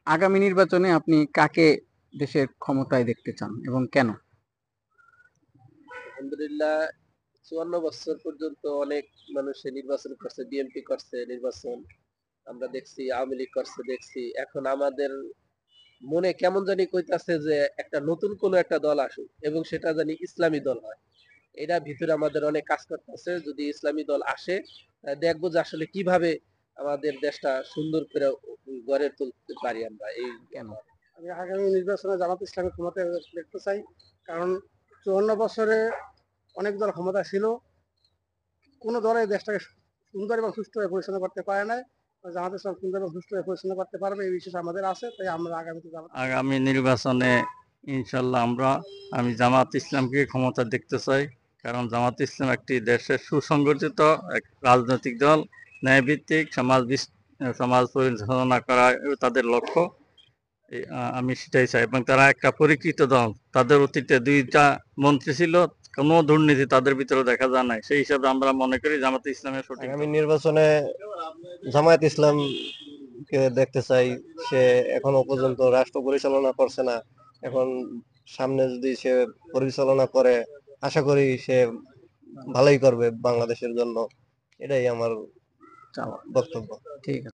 আগামী নির্বাচনে আপনি কাকে দেশের ক্ষমতায় দেখতে চান এবং কেন? আলহামদুলিল্লাহ ৫৪ বছর পর্যন্ত অনেক মানুষে নির্বাচন করছে, বিএনপি করছে নির্বাচন। আমরা দেখছি আওয়ামী লীগ করছে দেখছি। এখন আমাদের মনে কেমন জানি কইতাছে যে একটা নতুন কোন একটা দল আসুক এবং সেটা জানি ইসলামী দল হয়। এটা ভিতরে আমাদের অনেক কাজ করতেছে। যদি ইসলামী দল আসে দেখবো যে আসলে কিভাবে আমাদের দেশটা সুন্দর করে গড়ে তুলতে পারি আমরা। এই কেন? আমি আগামী নির্বাচনে জামাত ইসলামের ক্ষমতায় দেখতে চাই। কারণ ৫৪ বছরে অনেক দল ক্ষমতায় ছিল। কোনো দল এই দেশটাকে সুন্দর এবং সুষ্ঠুভাবে পরিচালনা করতে পারে নাই। জামাত ইসলাম সুন্দর এবং সুষ্ঠুভাবে পরিচালনা করতে পারবে এই বিশ্বাস আমাদের আছে। তাই আমরা আগামীতে আগামী নির্বাচনে ইনশাল্লাহ আমি জামাত ইসলামকে ক্ষমতা দেখতে চাই। কারণ জামাত ইসলাম একটি দেশের সুসংগঠিত এক রাজনৈতিক দল, ন্যায়ভিত্তিক সমাজ পরিচালনা করা তাদের লক্ষ্য। আমি সেটাই চাই এবং তারা একটা পরীক্ষিত দল। তাদের অতীতে ২টা মন্ত্রী ছিল, কোনো দুর্নীতি তাদের ভিতরে দেখা যায় নাই। সেই হিসাবে আমরা মনে করি জামাত ইসলামের সঠিক আগামী দল। নির্বাচনে জামায়াত ইসলাম কে দেখতে চাই। সে এখনো পর্যন্ত রাষ্ট্র পরিচালনা করছে না। এখন সামনে যদি সে পরিচালনা করে, আশা করি সে ভালোই করবে বাংলাদেশের জন্য। এটাই আমার চাওয়া। বক্তব্য। ঠিক আছে।